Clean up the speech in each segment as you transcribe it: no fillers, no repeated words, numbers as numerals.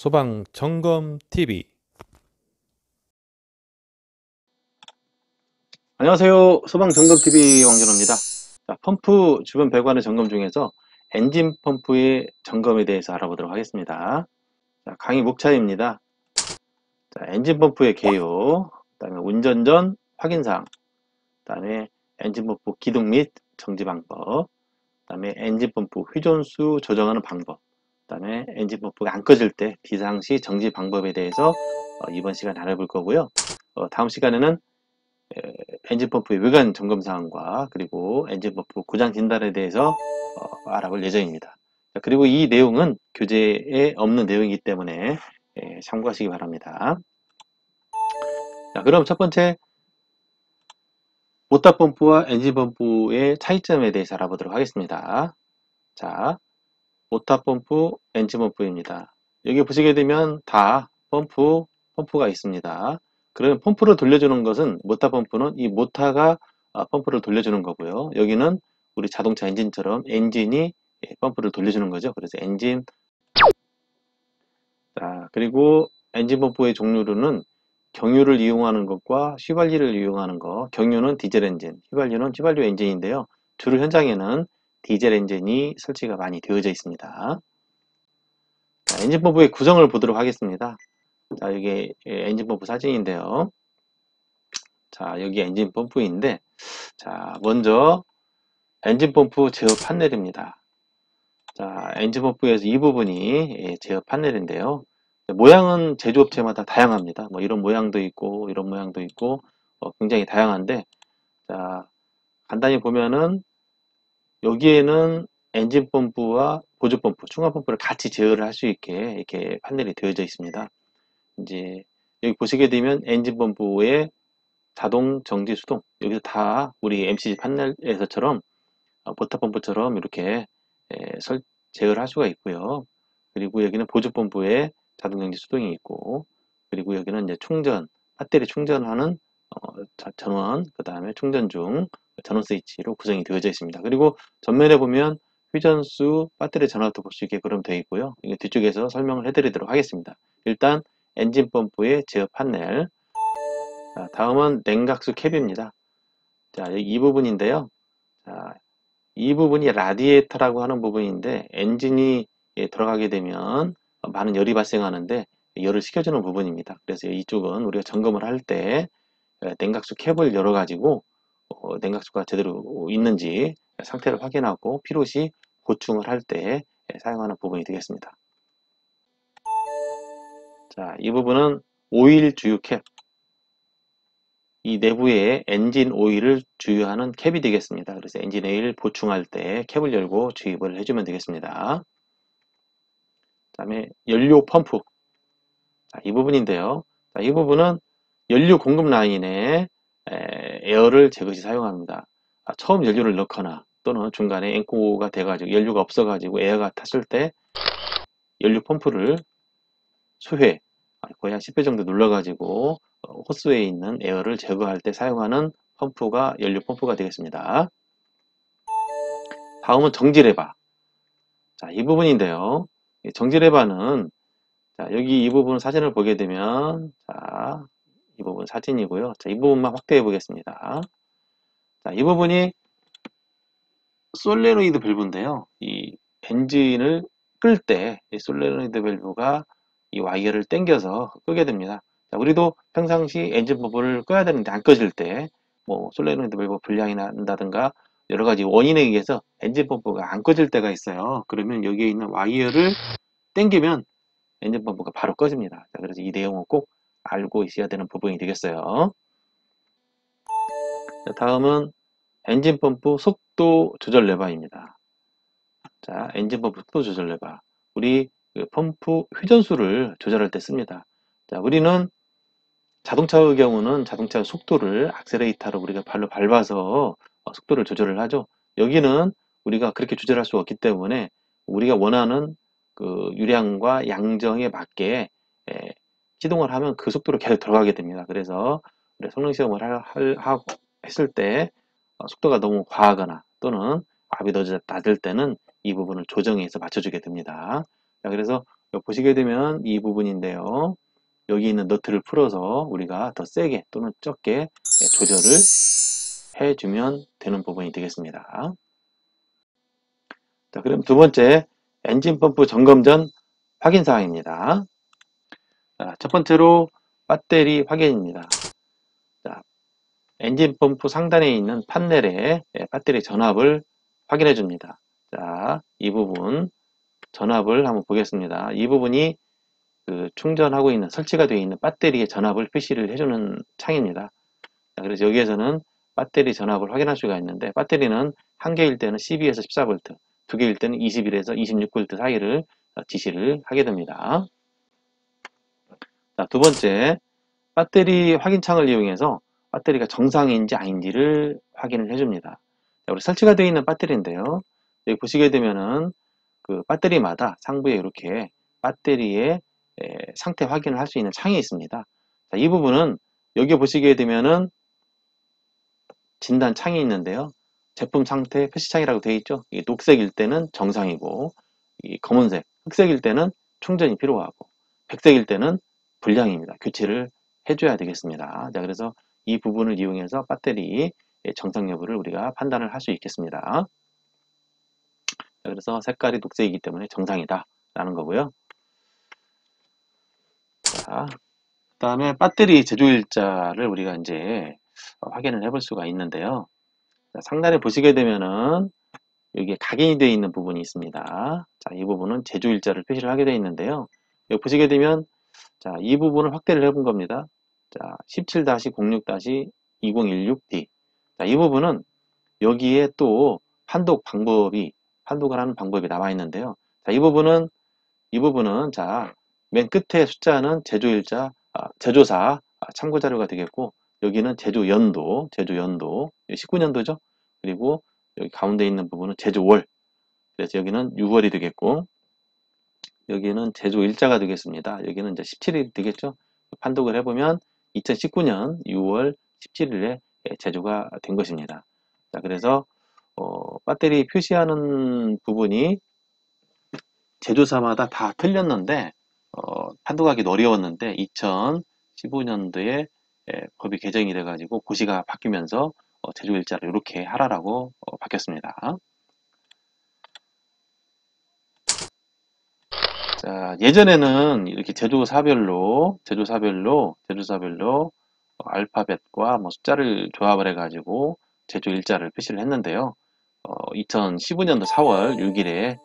소방 점검 TV. 안녕하세요. 소방점검TV 왕준호입니다. 자, 펌프 주변 배관의 점검 중에서 엔진 펌프의 점검에 대해서 알아보도록 하겠습니다. 자, 강의 목차입니다. 자, 엔진 펌프의 개요, 그 다음에 운전 전 확인사항, 그 다음에 엔진 펌프 기동 및 정지 방법, 그 다음에 엔진 펌프 회전수 조정하는 방법, 그 다음에 엔진 펌프가 안 꺼질 때 비상시 정지 방법에 대해서 이번 시간에 알아볼 거고요. 다음 시간에는 엔진 펌프의 외관 점검 사항과 그리고 엔진 펌프 고장 진단에 대해서 알아볼 예정입니다. 그리고 이 내용은 교재에 없는 내용이기 때문에 참고하시기 바랍니다. 자, 그럼 첫 번째 모터 펌프와 엔진 펌프의 차이점에 대해서 알아보도록 하겠습니다. 자, 모터 펌프, 엔진 펌프입니다. 여기 보시게 되면 다 펌프가 있습니다. 그러면 펌프를 돌려주는 것은 모터 펌프는 이 모터가 펌프를 돌려주는 거고요. 여기는 우리 자동차 엔진처럼 엔진이 펌프를 돌려주는 거죠. 그래서 엔진. 자, 그리고 엔진 펌프의 종류로는 경유를 이용하는 것과 휘발유를 이용하는 것. 경유는 디젤 엔진, 휘발유는 휘발유 엔진인데요. 주로 현장에는 디젤 엔진이 설치가 많이 되어져 있습니다. 자, 엔진 펌프의 구성을 보도록 하겠습니다. 자, 이게 엔진 펌프 사진인데요. 자, 여기 엔진 펌프인데, 자, 먼저 엔진 펌프 제어 판넬입니다. 자, 엔진 펌프에서 이 부분이 제어 판넬인데요. 모양은 제조업체마다 다양합니다. 뭐 이런 모양도 있고, 이런 모양도 있고, 굉장히 다양한데, 자, 간단히 보면은 여기에는 엔진 펌프와 보조 펌프, 충화 펌프를 같이 제어를 할 수 있게 이렇게 판넬이 되어져 있습니다. 이제 여기 보시게 되면 엔진 펌프의 자동 정지 수동, 여기서 다 우리 MCG 판넬에서처럼 모터 펌프처럼 이렇게 제어를 할 수가 있고요. 그리고 여기는 보조 펌프에 자동 정지 수동이 있고, 그리고 여기는 이제 충전, 배터리 충전하는 전원, 그 다음에 충전 중 전원 스위치로 구성이 되어져 있습니다. 그리고 전면에 보면 휴전수, 배터리 전압도 볼 수 있게 그럼 되어 있고요. 이게 뒤쪽에서 설명을 해드리도록 하겠습니다. 일단 엔진 펌프의 제어 판넬. 자, 다음은 냉각수 캡입니다. 자, 여기 이 부분인데요. 자, 이 부분이 라디에이터라고 하는 부분인데 엔진이 들어가게 되면 많은 열이 발생하는데 열을 식혀주는 부분입니다. 그래서 이쪽은 우리가 점검을 할 때 냉각수 캡을 열어가지고 냉각수가 제대로 있는지 상태를 확인하고 필요시 보충을 할 때 사용하는 부분이 되겠습니다. 자, 이 부분은 오일 주유 캡. 이 내부에 엔진 오일을 주유하는 캡이 되겠습니다. 그래서 엔진 오일 보충할 때 캡을 열고 주입을 해주면 되겠습니다. 그 다음에 연료 펌프. 자, 이 부분인데요. 자, 이 부분은 연료 공급 라인에 에어를 제거시 사용합니다. 처음 연료를 넣거나 또는 중간에 앵코가 돼가지고 연료가 없어가지고 에어가 탔을 때 연료 펌프를 수회 거의 한 10회 정도 눌러가지고 호스에 있는 에어를 제거할 때 사용하는 펌프가 연료 펌프가 되겠습니다. 다음은 정지레바. 자, 이 부분인데요. 정지레바는 자, 여기 이 부분 사진을 보게 되면 자, 이 부분 사진이고요. 자, 이 부분만 확대해 보겠습니다. 자, 이 부분이 솔레노이드 밸브인데요. 이 엔진을 끌 때 이 솔레노이드 밸브가 이 와이어를 당겨서 끄게 됩니다. 자, 우리도 평상시 엔진 펌프를 꺼야 되는데 안 꺼질 때 뭐 솔레노이드 밸브 불량이 난다든가 여러 가지 원인에 의해서 엔진 펌프가 안 꺼질 때가 있어요. 그러면 여기에 있는 와이어를 당기면 엔진 펌프가 바로 꺼집니다. 자, 그래서 이 내용은 꼭 알고 있어야 되는 부분이 되겠어요. 자, 다음은 엔진 펌프 속도 조절 레버입니다. 자, 엔진 펌프 속도 조절 레버. 우리 그 펌프 회전수를 조절할 때 씁니다. 자, 우리는 자동차의 경우는 자동차 속도를 악셀레이터로 우리가 발로 밟아서 속도를 조절을 하죠. 여기는 우리가 그렇게 조절할 수 없기 때문에 우리가 원하는 그 유량과 양정에 맞게 시동을 하면 그 속도로 계속 들어가게 됩니다. 그래서 우리 성능 시험을 하고 했을 때 속도가 너무 과하거나 또는 압이 너무 낮을 때는 이 부분을 조정해서 맞춰주게 됩니다. 자, 그래서 여기 보시게 되면 이 부분인데요. 여기 있는 너트를 풀어서 우리가 더 세게 또는 적게 조절을 해주면 되는 부분이 되겠습니다. 자, 그럼 두 번째, 엔진 펌프 점검 전 확인 사항입니다. 자, 첫 번째로 배터리 확인입니다. 자, 엔진 펌프 상단에 있는 판넬에 배터리 전압을 확인해 줍니다. 자, 이 부분 전압을 한번 보겠습니다. 이 부분이 그 충전하고 있는 설치가 되어 있는 배터리의 전압을 표시를 해주는 창입니다. 자, 그래서 여기에서는 배터리 전압을 확인할 수가 있는데 배터리는 한 개일 때는 12에서 14V, 두 개일 때는 21에서 26V 사이를 지시를 하게 됩니다. 자, 두 번째, 배터리 확인창을 이용해서 배터리가 정상인지 아닌지를 확인을 해줍니다. 자, 우리 설치가 되어 있는 배터리인데요. 여기 보시게 되면은 그 배터리마다 상부에 이렇게 배터리의 상태 확인을 할 수 있는 창이 있습니다. 자, 이 부분은 여기 보시게 되면은 진단 창이 있는데요. 제품 상태 표시창이라고 되어 있죠. 이게 녹색일 때는 정상이고, 이 검은색, 흑색일 때는 충전이 필요하고, 백색일 때는 불량입니다. 교체를 해줘야 되겠습니다. 자, 그래서 이 부분을 이용해서 배터리 정상 여부를 우리가 판단을 할 수 있겠습니다. 자, 그래서 색깔이 녹색이기 때문에 정상이다 라는 거고요. 자, 그 다음에 배터리 제조일자를 우리가 이제 확인을 해볼 수가 있는데요. 자, 상단에 보시게 되면은 여기에 각인이 되어 있는 부분이 있습니다. 자, 이 부분은 제조일자를 표시를 하게 되어 있는데요. 여기 보시게 되면 자, 이 부분을 확대를 해본 겁니다. 자, 17-06-2016D. 자, 이 부분은 여기에 또 판독을 하는 방법이 나와 있는데요. 자, 이 부분은 자, 맨 끝에 숫자는 제조일자, 제조사 참고 자료가 되겠고, 여기는 제조 연도, 19년도죠. 그리고 여기 가운데 있는 부분은 제조월. 그래서 여기는 6월이 되겠고, 여기는 제조일자가 되겠습니다. 여기는 이제 17일이 되겠죠. 판독을 해보면 2019년 6월 17일에 제조가 된 것입니다. 자, 그래서 배터리 표시하는 부분이 제조사마다 다 틀렸는데 판독하기 어려웠는데 2015년도에 법이 개정이 돼가지고 고시가 바뀌면서 제조일자를 이렇게 하라라고 바뀌었습니다. 자, 예전에는 이렇게 제조사별로 알파벳과 뭐 숫자를 조합을 해가지고 제조일자를 표시를 했는데요. 2015년도 4월 6일에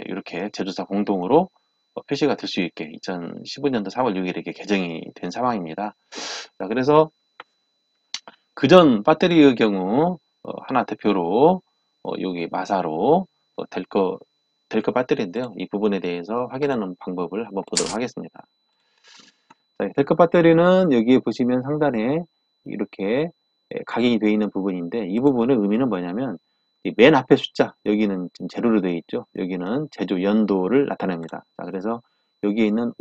이렇게 제조사 공동으로 표시가 될 수 있게 2015년도 4월 6일에 이렇게 개정이 된 상황입니다. 자, 그래서 그전 배터리의 경우 하나 대표로 여기 마사로 델커 배터리인데요. 이 부분에 대해서 확인하는 방법을 한번 보도록 하겠습니다. 자, 델커 배터리는 여기 보시면 상단에 이렇게 각인이 되어 있는 부분인데 이 부분의 의미는 뭐냐면 맨 앞에 숫자 여기는 지금 제로로 되어 있죠. 여기는 제조 연도를 나타냅니다. 자, 그래서 여기에 있는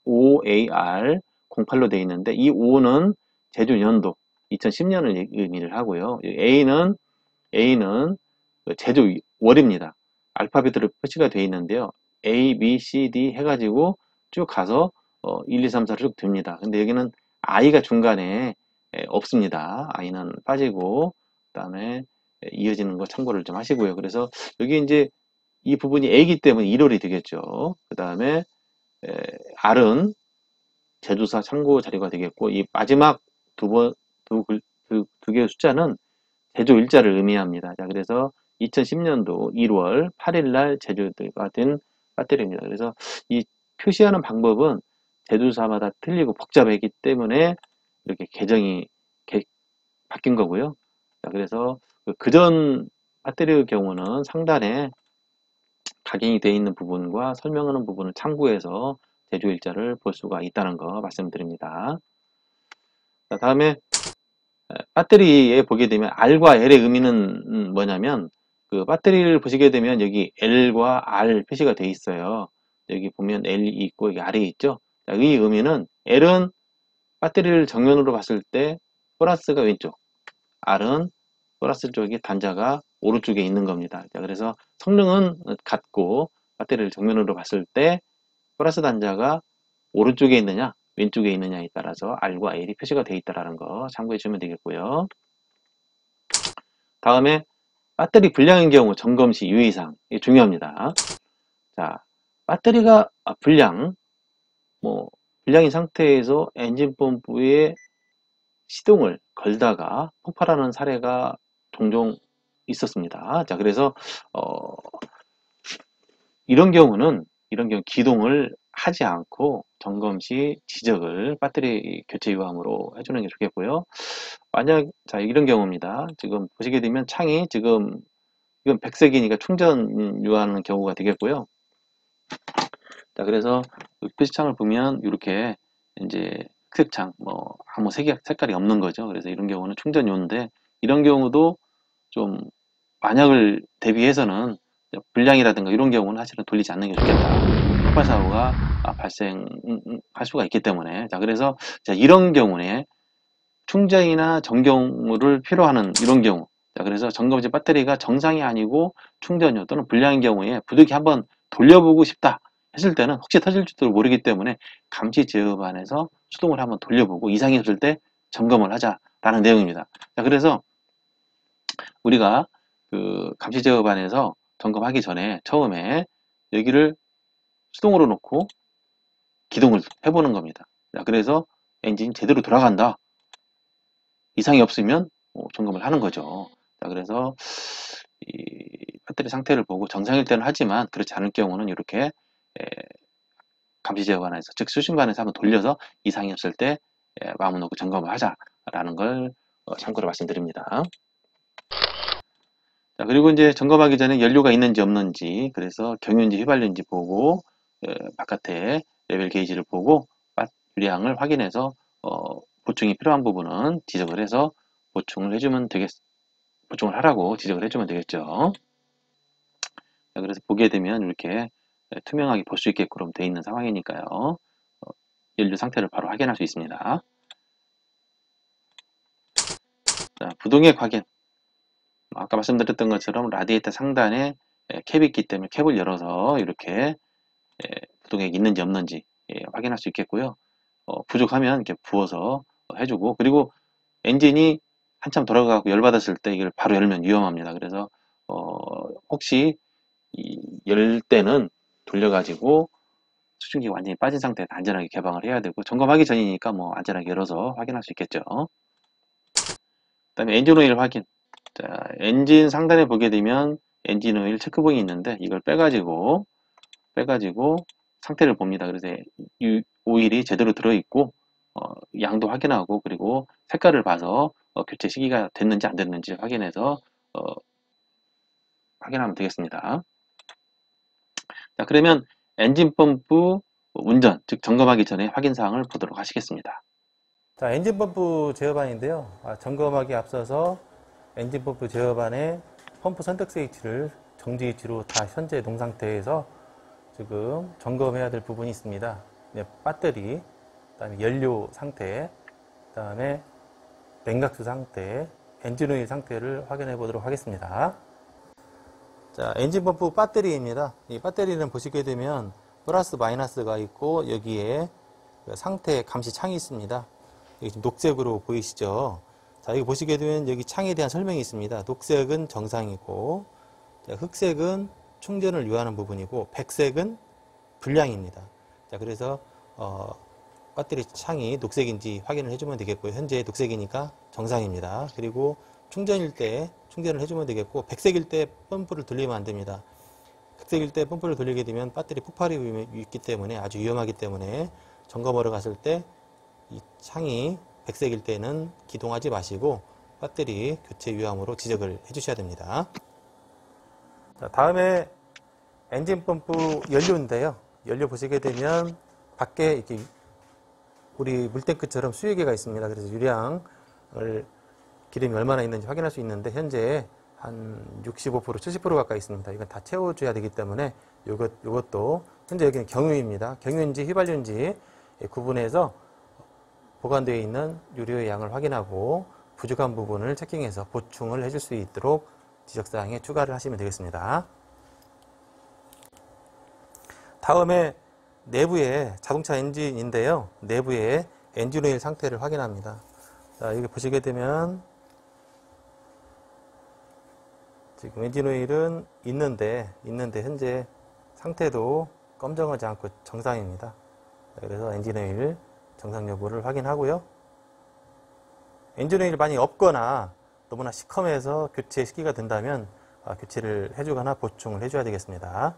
OAR 08로 되어 있는데 이 5는 제조 연도 2010년을 의미를 하고요. A는 그 제조 월입니다. 알파벳으로 표시가 되어 있는데요. A, B, C, D 해가지고 쭉 가서 1, 2, 3, 4로 쭉 됩니다. 근데 여기는 I가 중간에 없습니다. I는 빠지고 그다음에 이어지는 거 참고를 좀 하시고요. 그래서 여기 이제 이 부분이 A이기 때문에 1월이 되겠죠. 그 다음에 R은 제조사 참고 자료가 되겠고 이 마지막 두 개의 숫자는 제조일자를 의미합니다. 자, 그래서 2010년도 1월 8일 날 제조가 된 배터리입니다. 그래서 이 표시하는 방법은 제조사마다 틀리고 복잡하기 때문에 이렇게 개정이 바뀐 거고요. 자, 그래서 그전 배터리의 경우는 상단에 각인이 되어 있는 부분과 설명하는 부분을 참고해서 제조일자를 볼 수가 있다는 거 말씀드립니다. 자, 다음에 배터리에 보게 되면 R과 L의 의미는 뭐냐면 그 배터리를 보시게 되면 여기 L과 R 표시가 되어 있어요. 여기 보면 L이 있고 여기 R이 있죠. 자, 이 의미는 L은 배터리를 정면으로 봤을 때 플러스가 왼쪽, R은 플러스 쪽에 단자가 오른쪽에 있는 겁니다. 자, 그래서 성능은 같고 배터리를 정면으로 봤을 때 플러스 단자가 오른쪽에 있느냐, 왼쪽에 있느냐에 따라서 R과 L이 표시가 되어 있다는 거 참고해 주면 되겠고요. 다음에 배터리 불량인 경우 점검 시 유의사항, 이게 중요합니다. 자, 배터리가 불량인 상태에서 엔진 펌프에 시동을 걸다가 폭발하는 사례가 종종 있었습니다. 자, 그래서 이런 경우 기동을 하지 않고 점검 시 지적을 배터리 교체 유함으로 해주는 게 좋겠고요. 자, 이런 경우입니다. 지금 보시게 되면 창이 이건 백색이니까 충전 유하는 경우가 되겠고요. 자, 그래서 표시창을 보면 이렇게 이제 흑색창, 아무 색깔이 없는 거죠. 그래서 이런 경우는 충전요인데, 이런 경우도 좀 만약을 대비해서는 불량이라든가 이런 경우는 사실은 돌리지 않는 게 좋겠다. 폭발 사고가 발생할 수가 있기 때문에. 자, 그래서 이런 경우에 충전이나 점검을 필요하는 이런 경우. 자, 그래서 점검지 배터리가 정상이 아니고 충전요 또는 불량인 경우에 부득이 한번 돌려보고 싶다 했을 때는 혹시 터질지도 모르기 때문에 감시 제어반에서 수동을 한번 돌려보고 이상이 없을 때 점검을 하자라는 내용입니다. 자, 그래서 우리가 그 감시 제어반에서 점검하기 전에 처음에 여기를 수동으로 놓고 기동을 해보는 겁니다. 자, 그래서 엔진이 제대로 돌아간다. 이상이 없으면 점검을 하는 거죠. 자, 그래서 이 배터리 상태를 보고 정상일 때는 하지만 그렇지 않을 경우는 이렇게 감시 제어반에서 즉 수신반에서 한번 돌려서 이상이 없을 때 마음을 놓고 점검을 하자라는 걸 참고로 말씀드립니다. 자, 그리고 이제 점검하기 전에 연료가 있는지 없는지, 그래서 경유인지 휘발유인지 보고 바깥에 레벨 게이지를 보고 유량을 확인해서 보충이 필요한 부분은 지적을 해서 보충을 하라고 지적을 해주면 되겠죠. 자, 그래서 보게 되면 이렇게 투명하게 볼 수 있게끔 되어 있는 상황이니까요. 연료 상태를 바로 확인할 수 있습니다. 자, 부동액 확인. 아까 말씀드렸던 것처럼 라디에이터 상단에 캡이 있기 때문에 캡을 열어서 이렇게 부동액이 있는지 없는지 확인할 수 있겠고요. 부족하면 이렇게 부어서 해주고, 그리고 엔진이 한참 돌아가고 열받았을 때 이걸 바로 열면 위험합니다. 그래서 혹시 열 때는 돌려가지고 수증기가 완전히 빠진 상태에서 안전하게 개방을 해야 되고, 점검하기 전이니까 안전하게 열어서 확인할 수 있겠죠. 그 다음에 엔진 오일 확인. 자, 엔진 상단에 보게 되면 엔진 오일 체크봉이 있는데 이걸 빼가지고 상태를 봅니다. 그래서 이 오일이 제대로 들어있고 양도 확인하고, 그리고 색깔을 봐서 교체 시기가 됐는지 안 됐는지 확인해서 확인하면 되겠습니다. 자, 그러면 엔진 펌프 운전, 즉 점검하기 전에 확인 사항을 보도록 하시겠습니다. 자, 엔진 펌프 제어반인데요. 점검하기 앞서서 엔진 펌프 제어반의 펌프 선택 스위치를 정지 위치로 다 현재 동상태에서 지금 점검해야 될 부분이 있습니다. 배터리, 그다음에 연료 상태, 그다음에 냉각수 상태, 엔진 오일 상태를 확인해 보도록 하겠습니다. 자, 엔진 펌프 배터리입니다. 이 배터리는 보시게 되면 플러스 마이너스가 있고 여기에 상태 감시 창이 있습니다. 여기 녹색으로 보이시죠? 자, 여기 보시게 되면 여기 창에 대한 설명이 있습니다. 녹색은 정상이고, 자, 흑색은 충전을 유하는 부분이고, 백색은 불량입니다. 자, 그래서 배터리 창이 녹색인지 확인을 해주면 되겠고요. 현재 녹색이니까 정상입니다. 그리고 충전일 때 충전을 해주면 되겠고, 백색일 때 펌프를 돌리면 안 됩니다. 흑색일 때 펌프를 돌리게 되면 배터리 폭발이 있기 때문에 아주 위험하기 때문에 점검하러 갔을 때 이 창이 백색일 때는 기동하지 마시고 배터리 교체 유함으로 지적을 해주셔야 됩니다. 자, 다음에 엔진 펌프 연료인데요. 연료 보시게 되면 밖에 이렇게 우리 물탱크처럼 수유기가 있습니다. 그래서 유량을 기름이 얼마나 있는지 확인할 수 있는데 현재 한 65%, 70% 가까이 있습니다. 이건 다 채워줘야 되기 때문에 이것도 현재 여기는 경유입니다. 경유인지 휘발유인지 구분해서 보관되어 있는 유료의 양을 확인하고 부족한 부분을 체킹해서 보충을 해줄 수 있도록 지적사항에 추가를 하시면 되겠습니다. 다음에 내부의 자동차 엔진인데요. 내부의 엔진 오일 상태를 확인합니다. 자, 여기 보시게 되면 지금 엔진 오일은 있는데 현재 상태도 검정하지 않고 정상입니다. 그래서 엔진 오일 정상 여부를 확인하고요. 엔진 오일이 많이 없거나 너무나 시커매서 교체 시기가 된다면 교체를 해주거나 보충을 해줘야 되겠습니다.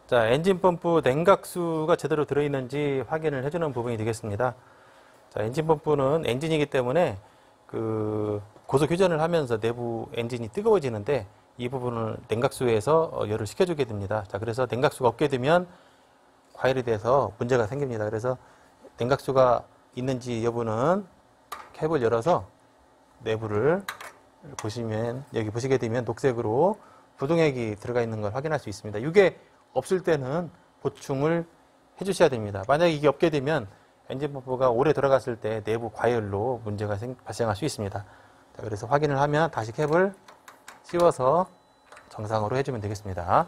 자, 엔진 펌프 냉각수가 제대로 들어있는지 확인을 해주는 부분이 되겠습니다. 자, 엔진 펌프는 엔진이기 때문에 고속 휴전을 하면서 내부 엔진이 뜨거워지는데 이 부분을 냉각수에서 열을 식혀주게 됩니다. 자, 그래서 냉각수가 없게 되면 과열이 돼서 문제가 생깁니다. 그래서 냉각수가 있는지 여부는 캡을 열어서 내부를 보시면, 여기 보시게 되면 녹색으로 부동액이 들어가 있는 걸 확인할 수 있습니다. 이게 없을 때는 보충을 해주셔야 됩니다. 만약에 이게 없게 되면 엔진 펌프가 오래 들어갔을 때 내부 과열로 문제가 발생할 수 있습니다. 자, 그래서 확인을 하면 다시 캡을 씌워서 정상으로 해주면 되겠습니다.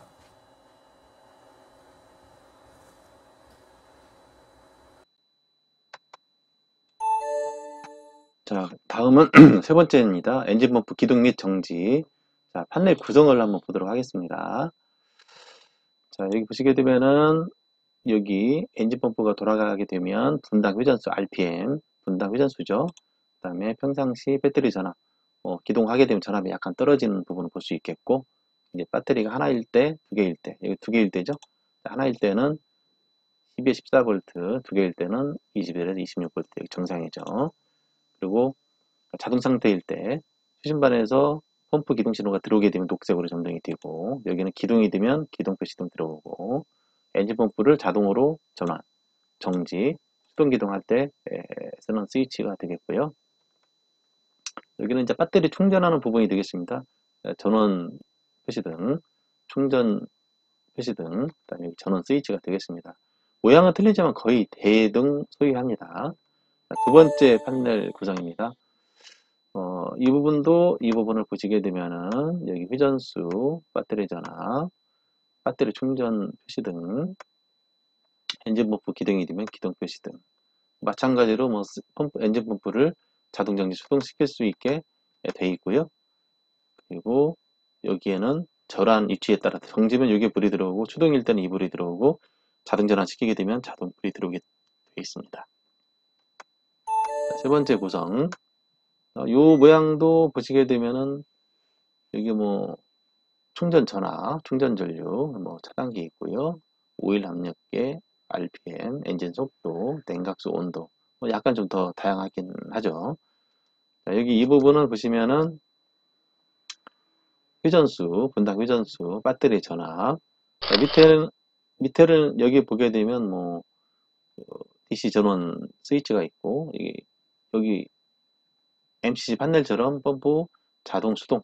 자, 다음은 세 번째입니다. 엔진 펌프 기동 및 정지. 자, 판넬 구성을 한번 보도록 하겠습니다. 자, 여기 보시게 되면은 여기 엔진 펌프가 돌아가게 되면 분당 회전수 RPM, 분당 회전수죠. 그 다음에 평상시 배터리 전압, 기동하게 되면 전압이 약간 떨어지는 부분을 볼 수 있겠고, 이제 배터리가 하나일 때, 두 개일 때, 여기 두 개일 때죠. 하나일 때는 12에 14V, 두 개일 때는 21에서 26V, 여기 정상이죠. 그리고 자동 상태일 때 수신반에서 펌프 기동 신호가 들어오게 되면 녹색으로 점등이 되고, 여기는 기동이 되면 기동표 시동 들어오고, 엔진 펌프를 자동으로 전환, 정지, 수동 기동할 때 쓰는 스위치가 되겠고요. 여기는 이제 배터리 충전하는 부분이 되겠습니다. 전원 표시등, 충전 표시등, 그다음에 여기 전원 스위치가 되겠습니다. 모양은 틀리지만 거의 대등 소유합니다. 두 번째 판넬 구성입니다. 이 부분을 보시게 되면은 여기 회전수, 배터리 전압, 배터리 충전 표시등, 엔진 펌프 기동이 되면 기동 표시등. 마찬가지로 엔진 펌프를 자동 정지 수동시킬 수 있게 되어 있고요. 그리고 여기에는 절한 위치에 따라 정지면 여기에 불이 들어오고, 추동일 때는 이 불이 들어오고, 자동 전환 시키게 되면 자동 불이 들어오게 되어 있습니다. 세 번째 구성. 이 모양도 보시게 되면은 여기 충전 전압, 충전 전류, 차단기 있고요. 오일 압력계, RPM, 엔진 속도, 냉각수 온도, 약간 좀 더 다양하긴 하죠. 자, 여기 이 부분을 보시면은 회전수, 분당 회전수, 배터리 전압. 자, 밑에는 여기 보게 되면 DC 전원 스위치가 있고, 여기 MCC 판넬처럼 펌프 자동 수동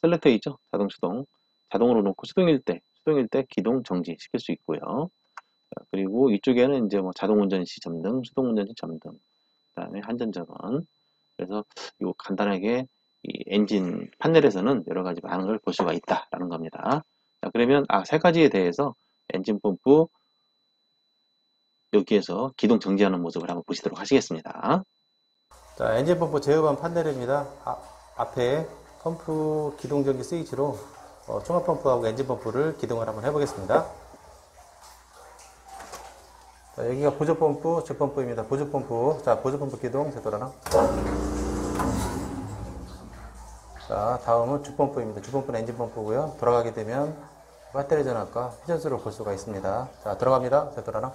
셀렉터 있죠? 자동 수동. 자동으로 놓고 수동일 때 기동 정지 시킬 수 있고요. 자, 그리고 이쪽에는 이제 자동 운전 시 점등, 수동 운전 시 점등, 그다음에 한전 전원. 그래서 요 간단하게 이 엔진 판넬에서는 여러 가지 많은 걸 볼 수가 있다라는 겁니다. 자, 그러면 세 가지에 대해서 엔진 펌프 여기에서 기동 정지하는 모습을 한번 보시도록 하시겠습니다. 자, 엔진 펌프 제어반 판넬입니다. 앞에 펌프 기동 정지 스위치로 총합 펌프하고 엔진 펌프를 기동을 한번 해보겠습니다. 자, 여기가 보조 펌프, 주 펌프입니다. 보조 펌프. 자, 보조 펌프 기동 되돌아나. 자, 다음은 주 펌프입니다. 주 펌프는 엔진 펌프고요. 돌아가게 되면 배터리 전압과 회전수를 볼 수가 있습니다. 자, 들어갑니다. 되돌아나.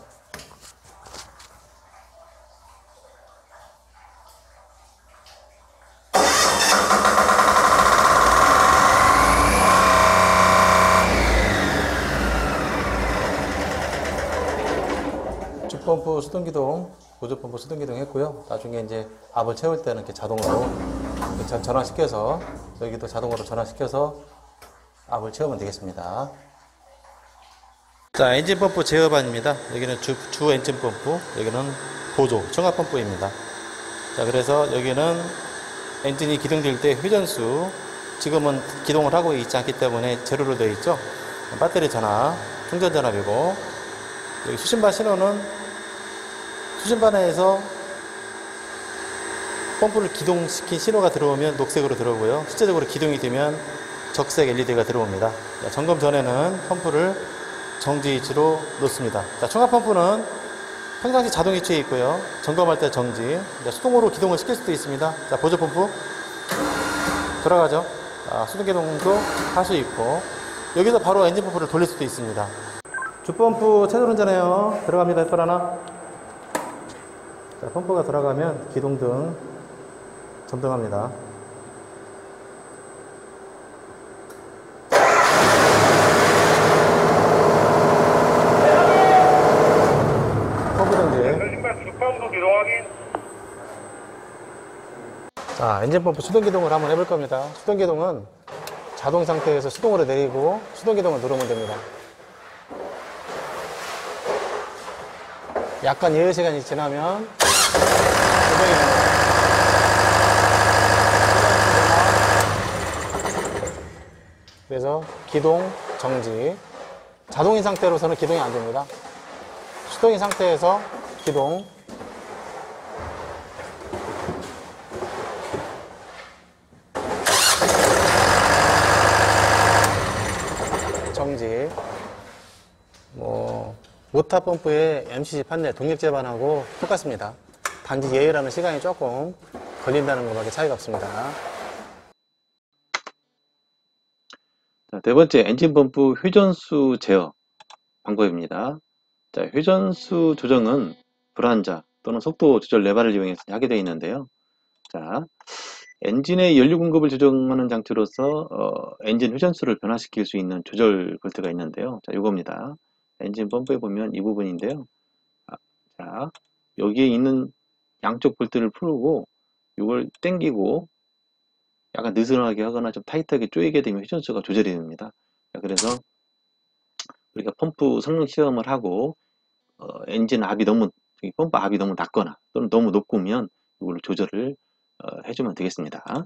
펌프 수동기동, 보조펌프 수동기동 했고요. 나중에 이제 압을 채울 때는 이렇게 자동으로 전환시켜서, 여기도 자동으로 전환시켜서 압을 채우면 되겠습니다. 자, 엔진 펌프 제어반입니다. 여기는 주 엔진 펌프, 여기는 보조, 청합 펌프입니다. 자, 그래서 여기는 엔진이 기동될 때 회전수, 지금은 기동을 하고 있지 않기 때문에 제로로 되어 있죠. 배터리 전압, 충전 전압이고, 여기 수신반 신호는 수신반에서 펌프를 기동시킨 신호가 들어오면 녹색으로 들어오고요. 실제적으로 기동이 되면 적색 LED가 들어옵니다. 자, 점검 전에는 펌프를 정지 위치로 놓습니다. 자, 충합 펌프는 평상시 자동 위치에 있고요. 점검할 때 정지. 자, 수동으로 기동을 시킬 수도 있습니다. 자, 보조 펌프 돌아가죠. 수동 기동도 할 수 있고, 여기서 바로 엔진 펌프를 돌릴 수도 있습니다. 주펌프 최소 운전해요. 들어갑니다. 햇불 하나. 자, 펌프가 돌아가면 기동등 점등합니다. 펌프 정지. 주펌프 기동 확인. 자, 엔진 펌프 수동 기동을 한번 해볼 겁니다. 수동 기동은 자동 상태에서 수동으로 내리고 수동 기동을 누르면 됩니다. 약간 예외 시간이 지나면 조정이 됩니다. 그래서 기동, 정지. 자동인 상태로서는 기동이 안 됩니다. 수동인 상태에서 기동. 정지. 모타 펌프의 MCC 판넬 동력 제반하고 똑같습니다. 단지 예열하는 시간이 조금 걸린다는 것밖에 차이가 없습니다. 자, 네 번째 엔진 펌프 회전수 제어 방법입니다. 자, 회전수 조정은 불안자 또는 속도 조절 레버를 이용해서 하게 되어 있는데요. 자, 엔진의 연료 공급을 조정하는 장치로서 엔진 회전수를 변화시킬 수 있는 조절 볼트가 있는데요. 자, 이겁니다. 엔진 펌프에 보면 이 부분인데요. 자, 여기에 있는 양쪽 볼트를 풀고 이걸 당기고 약간 느슨하게 하거나 좀 타이트하게 조이게 되면 회전수가 조절이 됩니다. 자, 그래서 우리가 펌프 성능 시험을 하고 엔진 압이 너무 펌프 압이 너무 낮거나 또는 너무 높으면 이걸로 조절을 해주면 되겠습니다. 자,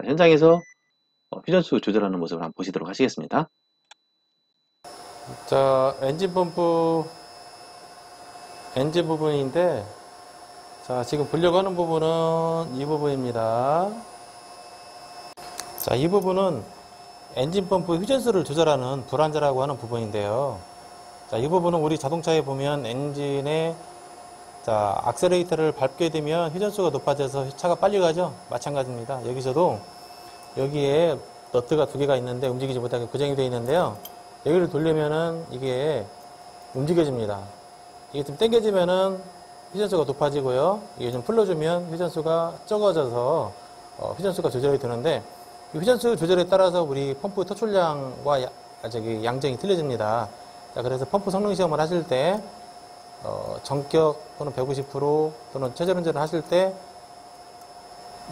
현장에서 회전수 조절하는 모습을 한번 보시도록 하시겠습니다. 자, 엔진 펌프 엔진 부분인데, 자, 지금 보려고 하는 부분은 이 부분입니다. 자, 이 부분은 엔진 펌프 회전수를 조절하는 불안자라고 하는 부분인데요. 자, 이 부분은 우리 자동차에 보면 엔진에 자, 악셀레이터를 밟게 되면 회전수가 높아져서 차가 빨리 가죠. 마찬가지입니다. 여기서도 여기에 너트가 두 개가 있는데 움직이지 못하게 고정이 되어 있는데요. 여기를 돌리면은 이게 움직여집니다. 이게 좀 당겨지면은 회전수가 높아지고요. 이게 좀 풀러주면 회전수가 적어져서 회전수가 조절이 되는데, 이 회전수 조절에 따라서 우리 펌프 토출량과 양정이 틀려집니다. 자, 그래서 펌프 성능 시험을 하실 때 정격 또는 150% 또는 최저 운전을 하실 때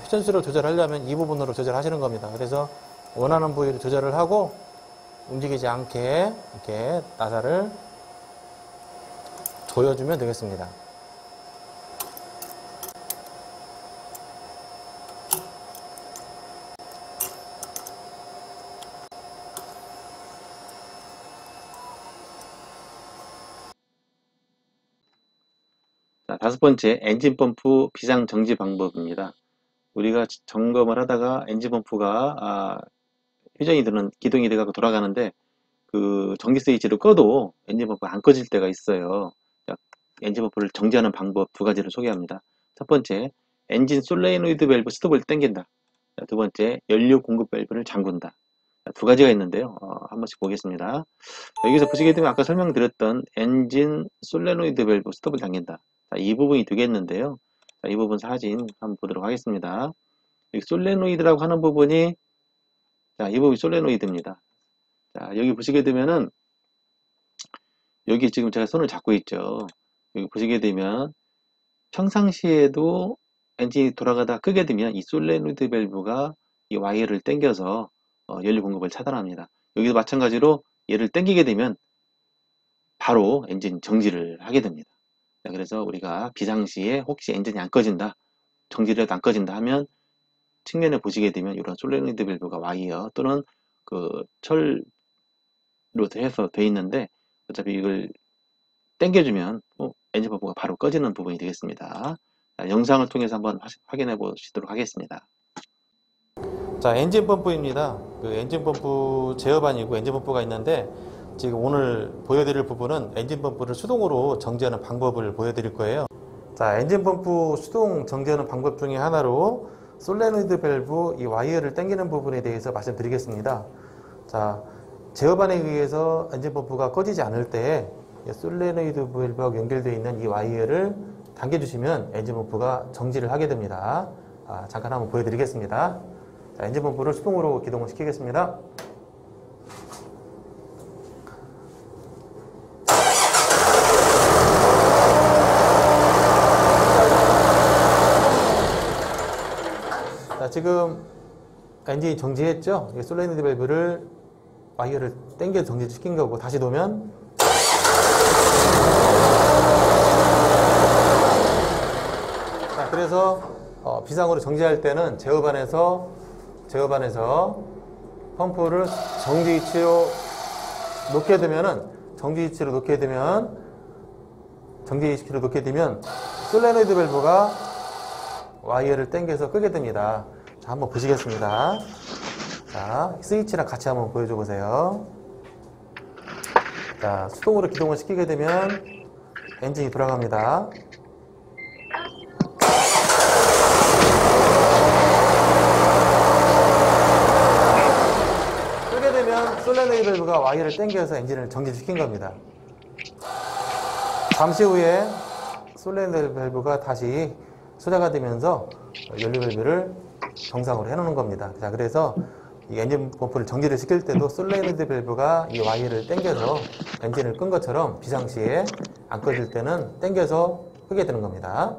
회전수를 조절하려면 이 부분으로 조절하시는 겁니다. 그래서 원하는 부위를 조절을 하고 움직이지 않게 이렇게 나사를 조여주면 되겠습니다. 자, 다섯 번째 엔진 펌프 비상 정지 방법입니다. 우리가 점검을 하다가 엔진 펌프가 회전이 되는 기동이 돼가고 돌아가는데 그 전기 스위치를 꺼도 엔진 펌프가 안 꺼질 때가 있어요. 자, 엔진 펌프를 정지하는 방법 두 가지를 소개합니다. 첫 번째, 엔진 솔레노이드 밸브 스톱을 당긴다. 자, 두 번째, 연료 공급 밸브를 잠근다. 자, 두 가지가 있는데요. 한 번씩 보겠습니다. 여기서 보시게 되면 아까 설명드렸던 엔진 솔레노이드 밸브 스톱을 당긴다. 자, 이 부분이 되겠는데요. 자, 이 부분 사진 한번 보도록 하겠습니다. 여기 솔레노이드라고 하는 부분이, 자, 이 부분이 솔레노이드입니다. 자, 여기 보시게 되면은 여기 지금 제가 손을 잡고 있죠. 여기 보시게 되면 평상시에도 엔진이 돌아가다 끄게 되면 이 솔레노이드 밸브가 이 와이어를 당겨서 연료 공급을 차단합니다. 여기도 마찬가지로 얘를 당기게 되면 바로 엔진 정지를 하게 됩니다. 자, 그래서 우리가 비상시에 혹시 엔진이 안 꺼진다, 정지를 안 꺼진다 하면 측면에 보시게 되면 이런 솔레노이드 밸브가 와이어 또는 그 철로 해서 돼 있는데 어차피 이걸 당겨주면 엔진 펌프가 바로 꺼지는 부분이 되겠습니다. 자, 영상을 통해서 한번 확인해 보시도록 하겠습니다. 자, 엔진 펌프입니다. 그 엔진 펌프 제어반이고 엔진 펌프가 있는데 지금 오늘 보여드릴 부분은 엔진 펌프를 수동으로 정지하는 방법을 보여드릴 거예요. 자, 엔진 펌프 수동 정지하는 방법 중에 하나로 솔레노이드 밸브 이 와이어를 당기는 부분에 대해서 말씀드리겠습니다. 자, 제어반에 의해서 엔진 펌프가 꺼지지 않을 때 솔레노이드 밸브하고 연결되어 있는 이 와이어를 당겨주시면 엔진 펌프가 정지를 하게 됩니다. 잠깐 한번 보여드리겠습니다. 자, 엔진 펌프를 수동으로 기동을 시키겠습니다. 자, 지금 엔진이 정지했죠? 솔레노이드 밸브를 와이어를 당겨 정지시킨 거고 다시 놓으면 자, 그래서 비상으로 정지할 때는 제어반에서 펌프를 정지 위치로 놓게 되면 솔레노이드 밸브가 와이어를 당겨서 끄게 됩니다. 자, 한번 보시겠습니다. 자, 스위치랑 같이 한번 보여줘 보세요. 자, 수동으로 기동을 시키게 되면 엔진이 돌아갑니다. 끄게 되면 솔레노이드 밸브가 와이어를 당겨서 엔진을 정지시킨 겁니다. 잠시 후에 솔레노이드 밸브가 다시 소자가 되면서 연료 밸브를 정상으로 해놓는 겁니다. 자, 그래서 이 엔진 펌프를 정지를 시킬 때도 솔레노이드 밸브가 이 와이어를 당겨서 엔진을 끈 것처럼 비상시에 안 꺼질 때는 당겨서 끄게 되는 겁니다.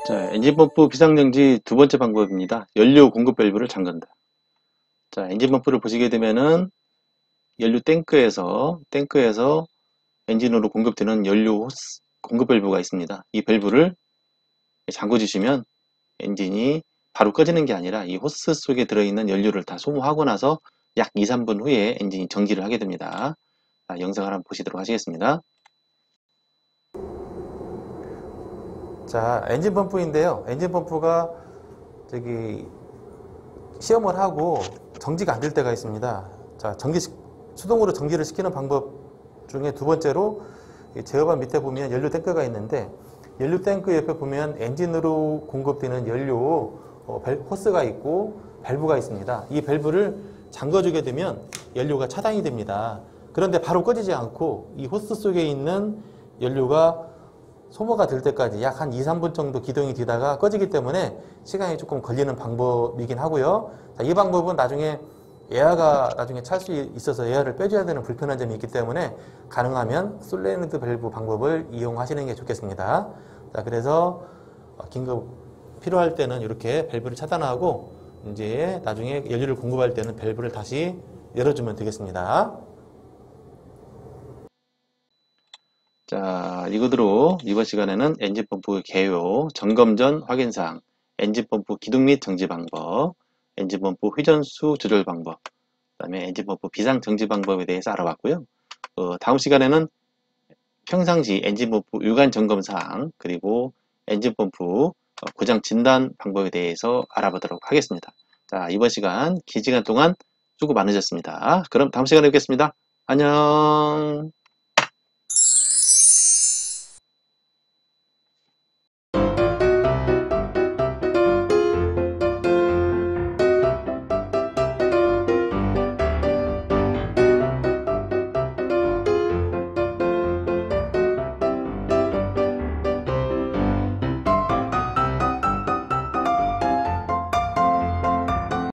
자, 엔진 펌프 비상정지 두 번째 방법입니다. 연료 공급 밸브를 잠근다. 자, 엔진 펌프를 보시게 되면은 연료 탱크에서 엔진으로 공급되는 연료 호스 공급 밸브가 있습니다. 이 밸브를 잠궈 주시면 엔진이 바로 꺼지는 게 아니라 이 호스 속에 들어있는 연료를 다 소모하고 나서 약 2, 3분 후에 엔진이 정지를 하게 됩니다. 자, 영상을 한번 보시도록 하시겠습니다. 자, 엔진 펌프인데요. 엔진 펌프가 시험을 하고 정지가 안 될 때가 있습니다. 자, 수동으로 정지를 시키는 방법 중에 두 번째로 제어반 밑에 보면 연료 탱크가 있는데 연료 탱크 옆에 보면 엔진으로 공급되는 연료 호스가 있고 밸브가 있습니다. 이 밸브를 잠궈주게 되면 연료가 차단이 됩니다. 그런데 바로 꺼지지 않고 이 호스 속에 있는 연료가 소모가 될 때까지 약 한 2, 3분 정도 기동이 되다가 꺼지기 때문에 시간이 조금 걸리는 방법이긴 하고요. 자, 이 방법은 나중에 에어가 나중에 찰 수 있어서 에어를 빼줘야 되는 불편한 점이 있기 때문에 가능하면 솔레노이드 밸브 방법을 이용하시는 게 좋겠습니다. 자, 그래서 긴급 필요할 때는 이렇게 밸브를 차단하고 이제 나중에 연료를 공급할 때는 밸브를 다시 열어주면 되겠습니다. 자, 이것으로 이번 시간에는 엔진펌프 개요, 점검 전 확인사항, 엔진펌프 기둥 및 정지 방법, 엔진펌프 회전수 조절 방법, 그 다음에 엔진펌프 비상 정지 방법에 대해서 알아봤고요. 다음 시간에는 평상시 엔진펌프 유관 점검 사항, 그리고 엔진펌프 고장 진단 방법에 대해서 알아보도록 하겠습니다. 자, 이번 시간 긴 시간 동안 수고 많으셨습니다. 그럼 다음 시간에 뵙겠습니다. 안녕.